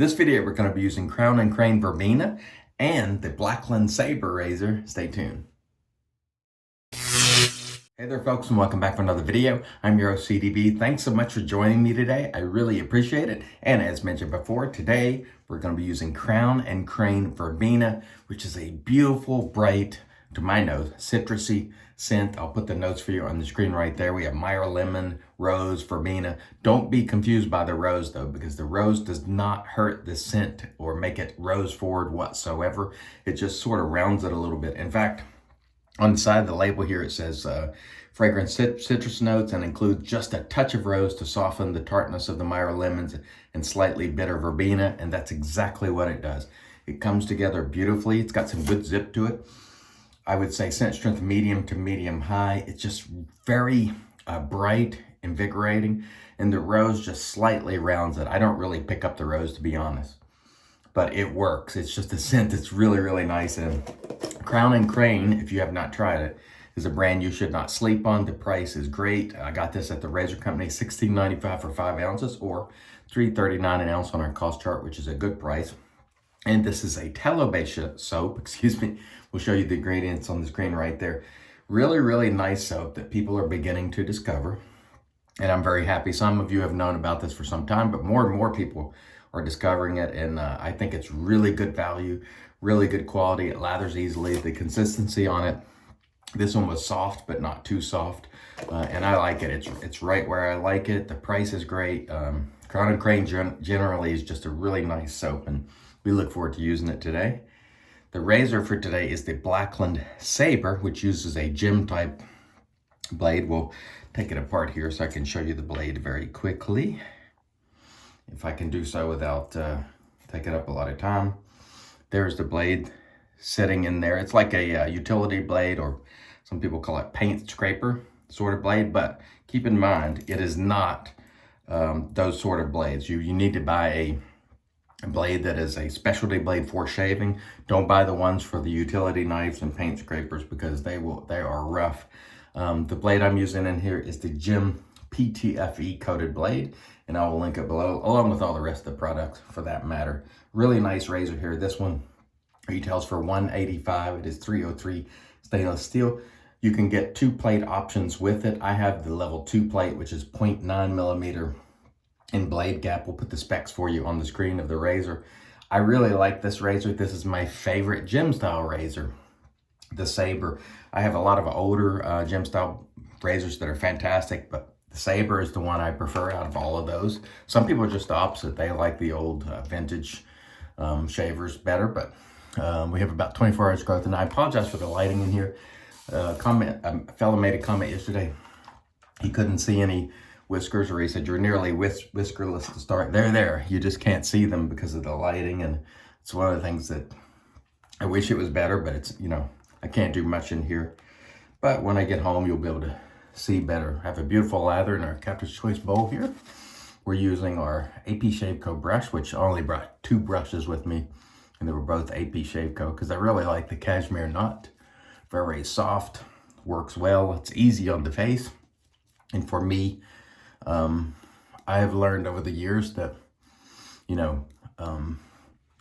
this video, we're going to be using Crown and Crane Verbena and the Blackland Sabre razor. Stay tuned. Hey there folks, and welcome back for another video. I'm your CDB. Thanks so much for joining me today. I really appreciate it. And as mentioned before, today we're going to be using Crown and Crane Verbena, which is a beautiful, bright, to my nose, citrusy scent. I'll put the notes for you on the screen right there. We have Meyer lemon, rose, verbena. Don't be confused by the rose though, because the rose does not hurt the scent or make it rose forward whatsoever. It just sort of rounds it a little bit. In fact, on the side of the label here, it says fragrant citrus notes and includes just a touch of rose to soften the tartness of the Meyer lemons and slightly bitter verbena. And that's exactly what it does. It comes together beautifully. It's got some good zip to it. I would say scent strength medium to medium high. It's just very bright, invigorating, and the rose just slightly rounds it. I don't really pick up the rose, to be honest, but it works. It's just a scent that's really, really nice. And Crown and Crane, if you have not tried it, is a brand you should not sleep on. The price is great. I got this at the razor company, $16.95 for 5 ounces or $3.39 an ounce on our cost chart, which is a good price. And this is a tallow-based soap, excuse me. We'll show you the ingredients on the screen right there. Really, really nice soap that people are beginning to discover. And I'm very happy. Some of you have known about this for some time, but more and more people are discovering it. And I think it's really good value, really good quality. It lathers easily. The consistency on it, this one was soft, but not too soft. And I like it. It's right where I like it. The price is great. Crown and Crane generally is just a really nice soap, and we look forward to using it today. The razor for today is the Blackland Sabre, which uses a gem type blade. We'll take it apart here so I can show you the blade very quickly, if I can do so without taking up a lot of time. There's the blade sitting in there. It's like a utility blade, or some people call it paint scraper sort of blade, but keep in mind, it is not those sort of blades. You need to buy a blade that is a specialty blade for shaving. Don't buy the ones for the utility knives and paint scrapers, because they are rough. The blade I'm using in here is the Gem PTFE coated blade, and I will link it below, along with all the rest of the products for that matter. Really nice razor here. This one retails for $185. It is 303 stainless steel. You can get 2 plate options with it. I have the level 2 plate, which is 0.9 millimeter in blade gap. We'll put the specs for you on the screen of the razor. I really like this razor. This is my favorite gem style razor, the Sabre. I have a lot of older gem style razors that are fantastic, but the Sabre is the one I prefer out of all of those. Some people are just the opposite. They like the old vintage shavers better, but we have about 24 hours growth. And I apologize for the lighting in here. A fellow made a comment yesterday. He couldn't see any whiskers, or he said you're nearly whiskerless to start. They're there. You just can't see them because of the lighting, and it's one of the things that I wish it was better, but it's, you know, I can't do much in here. But when I get home, you'll be able to see better. I have a beautiful lather in our Captain's Choice bowl here. We're using our APShaveco brush, which I only brought 2 brushes with me, and they were both APShaveco because I really like the cashmere knot. Very soft, works well. It's easy on the face, and for me, I have learned over the years that, you know,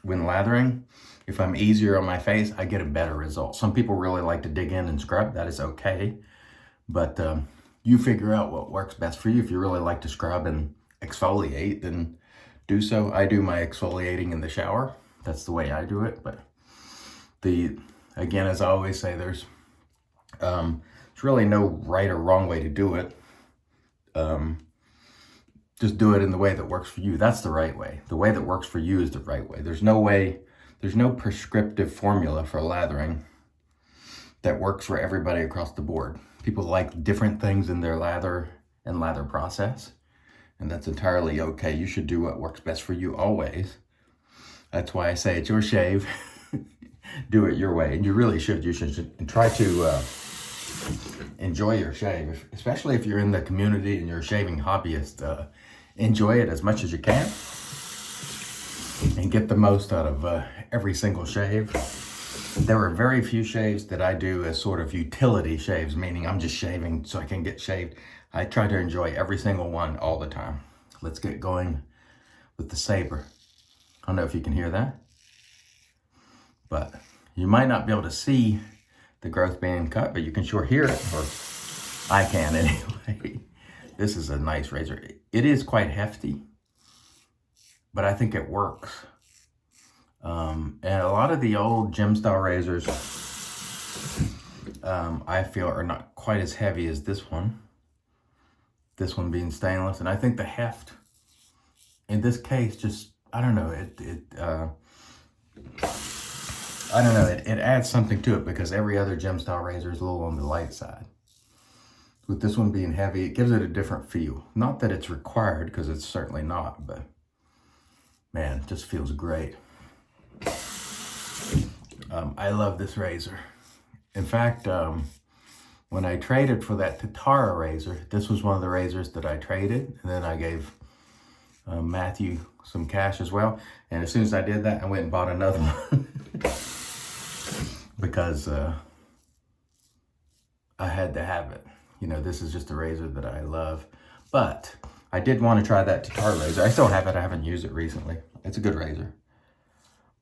when lathering, if I'm easier on my face, I get a better result. Some people really like to dig in and scrub. That is okay. But you figure out what works best for you. If you really like to scrub and exfoliate, then do so. I do my exfoliating in the shower. That's the way I do it. But again, as I always say, there's really no right or wrong way to do it. Just do it in the way that works for you. That's the right way. The way that works for you is the right way. There's no prescriptive formula for lathering that works for everybody across the board. People like different things in their lather and lather process, and that's entirely okay. You should do what works best for you always. That's why I say it's your shave. Do it your way, and you really should. You should try to enjoy your shave, especially if you're in the community and you're a shaving hobbyist. Enjoy it as much as you can and get the most out of every single shave. There are very few shaves that I do as sort of utility shaves, meaning I'm just shaving so I can get shaved. I try to enjoy every single one all the time. Let's get going with the Sabre. don't know if you can hear that, but you might not be able to see the growth being cut, but you can sure hear it, or I can anyway. This is a nice razor. It is quite hefty, but I think it works. And a lot of the old gem style razors, I feel are not quite as heavy as this one. This one being stainless, and I think the heft in this case just, I don't know, it adds something to it, because every other gem style razor is a little on the light side. With this one being heavy, it gives it a different feel. Not that it's required, because it's certainly not, but man, it just feels great. I love this razor. In fact, when I traded for that Tatara razor, this was one of the razors that I traded, and then I gave Matthew some cash as well. And as soon as I did that, I went and bought another one because I had to have it. You know, this is just a razor that I love. But I did want to try that Tatara razor. I still have it. I haven't used it recently. It's a good razor.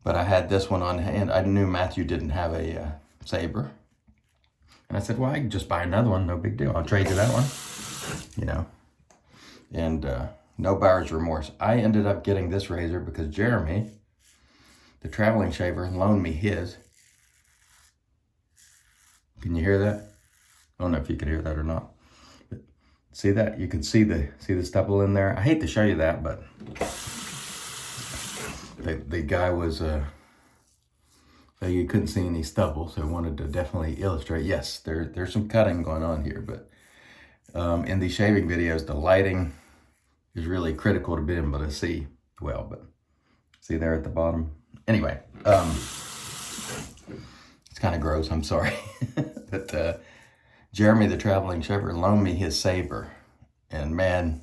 But I had this one on hand. I knew Matthew didn't have a Sabre. And I said, well, I can just buy another one. No big deal. I'll trade you that one. You know. And no buyer's remorse. I ended up getting this razor because Jeremy, the traveling shaver, loaned me his. Can you hear that? I don't know if you can hear that or not. But see that? You can see the stubble in there. I hate to show you that, but the guy was you couldn't see any stubble, so I wanted to definitely illustrate. Yes, there's some cutting going on here, but in these shaving videos, the lighting is really critical to be able to see well. But see there at the bottom. Anyway, it's kind of gross. I'm sorry, but Jeremy, the traveling shaver, loaned me his Sabre, and man,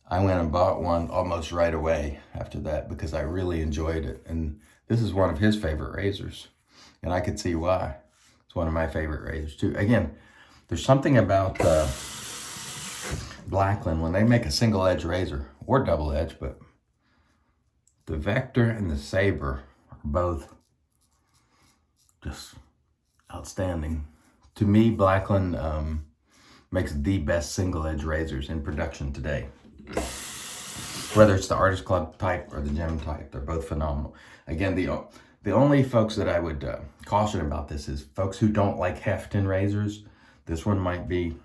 I went and bought one almost right away after that because I really enjoyed it. And this is one of his favorite razors, and I could see why. It's one of my favorite razors too. Again, there's something about Blackland when they make a single edge razor, or double edge, but the Vector and the Sabre are both just outstanding. To me, Blackland makes the best single edge razors in production today. Whether it's the Artist Club type or the Gem type, they're both phenomenal. Again, the only folks that I would caution about this is folks who don't like heft in razors. This one might be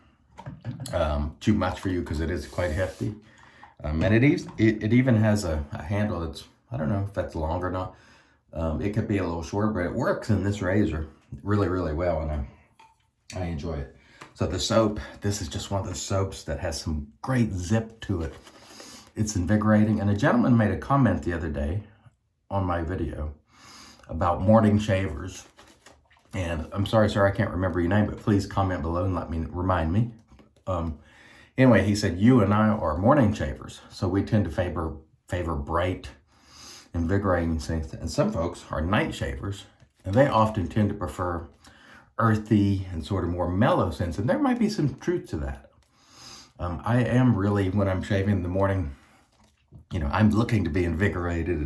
too much for you because it is quite hefty. And it even has a handle that's, I don't know if that's long or not. It could be a little short, but it works in this razor really, really well, and I enjoy it. So the soap, this is just one of those soaps that has some great zip to it. It's invigorating. And a gentleman made a comment the other day on my video about morning shavers. And I'm sorry, sir, I can't remember your name, but please comment below and remind me. Anyway, he said, you and I are morning shavers, so we tend to favor bright, invigorating scents. And some folks are night shavers, and they often tend to prefer earthy and sort of more mellow scents, and there might be some truth to that. I am really, when I'm shaving in the morning, you know, I'm looking to be invigorated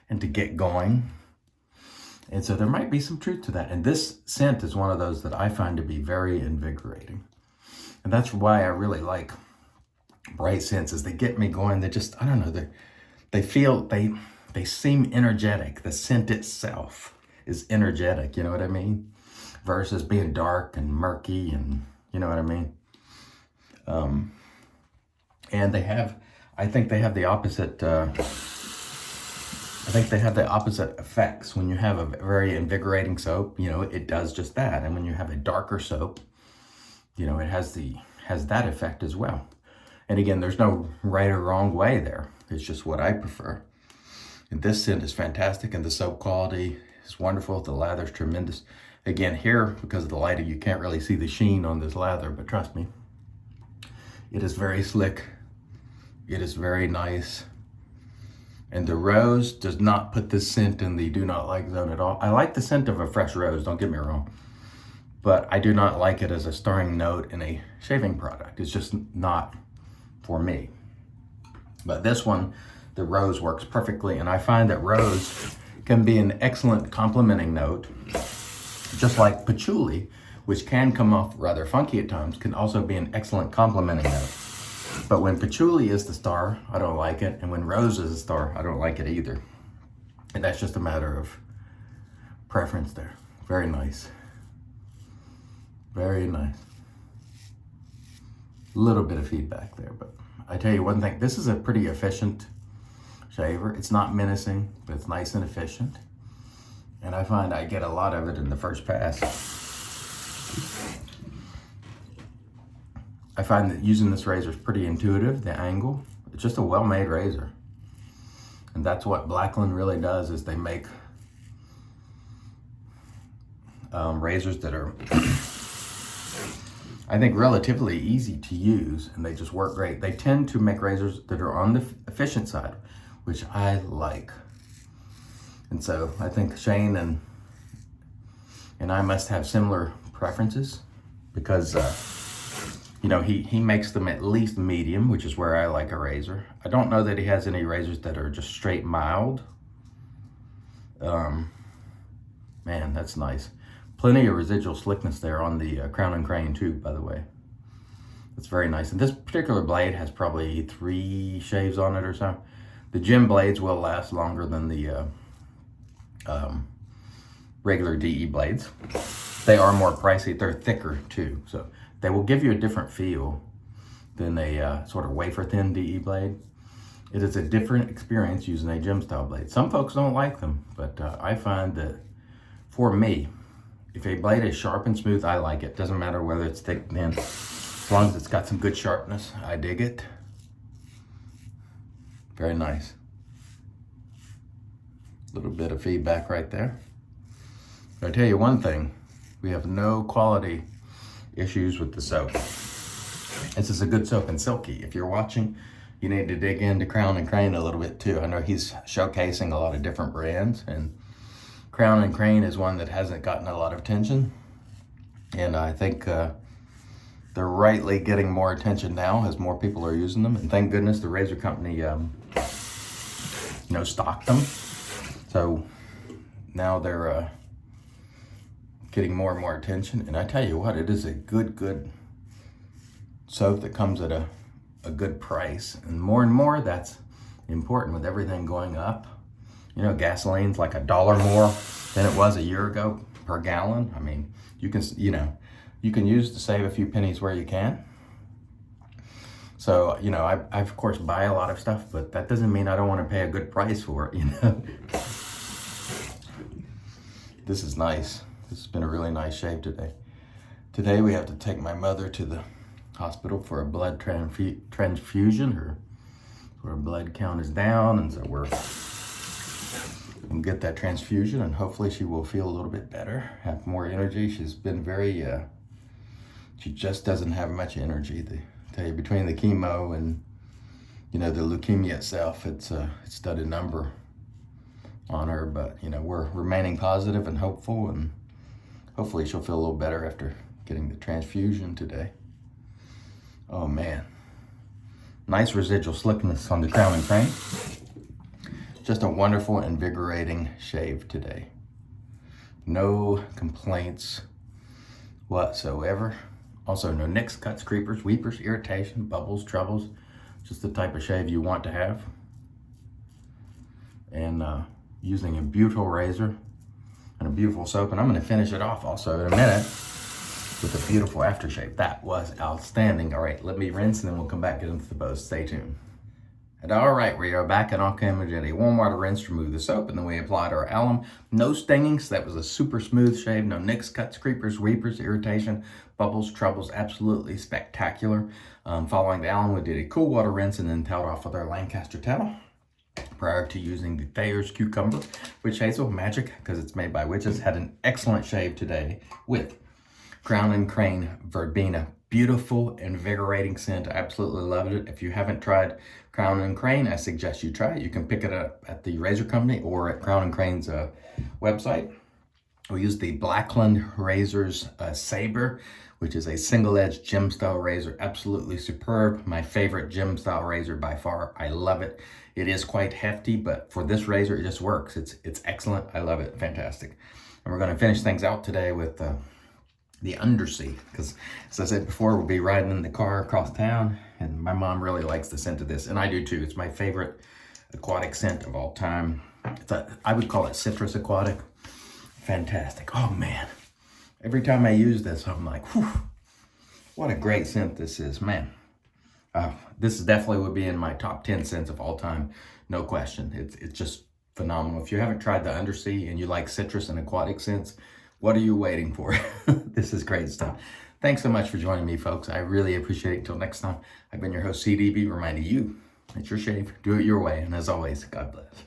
and to get going. And so there might be some truth to that. And this scent is one of those that I find to be very invigorating. And that's why I really like bright scents, is they get me going. They just, I don't know, they seem energetic. The scent itself is energetic, you know what I mean? Versus being dark and murky, and you know what I mean? And I think they have the opposite, effects. When you have a very invigorating soap, you know, it does just that. And when you have a darker soap, you know, it has that effect as well. And again, there's no right or wrong way there. It's just what I prefer. And this scent is fantastic, and the soap quality is wonderful. The lather's tremendous. Again, here, because of the lighting, you can't really see the sheen on this lather, but trust me, it is very slick. It is very nice. And the rose does not put this scent in the do not like zone at all. I like the scent of a fresh rose, don't get me wrong, but I do not like it as a starring note in a shaving product. It's just not for me. But this one the rose works perfectly. And I find that rose can be an excellent complementing note, just like patchouli, which can come off rather funky at times, can also be an excellent complementing note. But when patchouli is the star, I don't like it. And when rose is the star, I don't like it either. And that's just a matter of preference there. Very nice. Very nice. A little bit of feedback there, but I tell you one thing, this is a pretty efficient shaver. It's not menacing, but it's nice and efficient. And I find I get a lot of it in the first pass. I find that using this razor is pretty intuitive, the angle. It's just a well-made razor. And that's what Blackland really does, is they make razors that are, I think, relatively easy to use, and they just work great. They tend to make razors that are on the efficient side, which I like. And so I think Shane and I must have similar preferences, because you know, he makes them at least medium, which is where I like a razor. I don't know that he has any razors that are just straight mild. Man, that's nice. Plenty of residual slickness there on the Crown and Crane too, by the way. It's very nice. And this particular blade has probably 3 shaves on it or so. The gem blades will last longer than the regular DE blades. They are more pricey. They're thicker too, so they will give you a different feel than a sort of wafer thin DE blade. It is a different experience using a gem style blade. Some folks don't like them, but I find that for me, if a blade is sharp and smooth, I like it. Doesn't matter whether it's thick, thin, as long as it's got some good sharpness, I dig it. Very nice. A little bit of feedback right there. But I tell you one thing, we have no quality issues with the soap. This is a good soap and silky. If you're watching, you need to dig into Crown and Crane a little bit too. I know he's showcasing a lot of different brands, and Crown and Crane is one that hasn't gotten a lot of attention. And I think they're rightly getting more attention now as more people are using them. And thank goodness the razor company, you know, stocked them. So now they're getting more and more attention. And I tell you what, it is a good soap that comes at a good price. And more, that's important with everything going up. You know, gasoline's like $1 more than it was a year ago per gallon. I mean, you can use to save a few pennies where you can. So, you know, I of course buy a lot of stuff, but that doesn't mean I don't want to pay a good price for it, you know. This is nice. This has been a really nice shave today. Today we have to take my mother to the hospital for a blood transfusion. Her blood count is down, and so we're gonna get that transfusion, and hopefully she will feel a little bit better, have more energy. She's been very, she just doesn't have much energy. Tell you, between the chemo and, you know, the leukemia itself, it's done a number on her. But, you know, we're remaining positive and hopeful, and hopefully she'll feel a little better after getting the transfusion today. Oh man, nice residual slickness on the Crown and Crane. Just a wonderful, invigorating shave today. No complaints whatsoever. Also, no nicks, cuts, creepers, weepers, irritation, bubbles, troubles. Just the type of shave you want to have. And using a beautiful razor and a beautiful soap. And I'm going to finish it off also in a minute with a beautiful aftershave. That was outstanding. All right, let me rinse and then we'll come back and get into the bows. Stay tuned. And all right, we are back, and on camera did a warm water rinse to remove the soap, and then we applied our alum. No stinging, so that was a super smooth shave. No nicks, cuts, creepers, weepers, irritation, bubbles, troubles. Absolutely spectacular. Following the alum, we did a cool water rinse and then toweled off with our Lancaster towel prior to using the Thayer's Cucumber Witch Hazel Magic, because it's made by witches. Had an excellent shave today with Crown and Crane Verbena. Beautiful, invigorating scent. I absolutely loved it. If you haven't tried Crown and Crane, I suggest you try it. You can pick it up at the razor company or at Crown and Crane's website. We use the Blackland Razors Sabre, which is a single-edged gem style razor. Absolutely superb. My favorite gem style razor by far. I love it. It is quite hefty, but for this razor, it just works. It's excellent. I love it. Fantastic. And we're going to finish things out today with the Undersea, because as I said before, we'll be riding in the car across town, and my mom really likes the scent of this, and I do too. It's my favorite aquatic scent of all time. I would call it citrus aquatic. Fantastic. Oh man, every time I use this, I'm like, whew, what a great scent this is, man. This definitely would be in my top 10 scents of all time, no question. It's just phenomenal. If you haven't tried the Undersea and you like citrus and aquatic scents, what are you waiting for? This is great stuff. Thanks so much for joining me, folks. I really appreciate it. Until next time, I've been your host, CDB, reminding you, it's your shave, do it your way, and as always, God bless.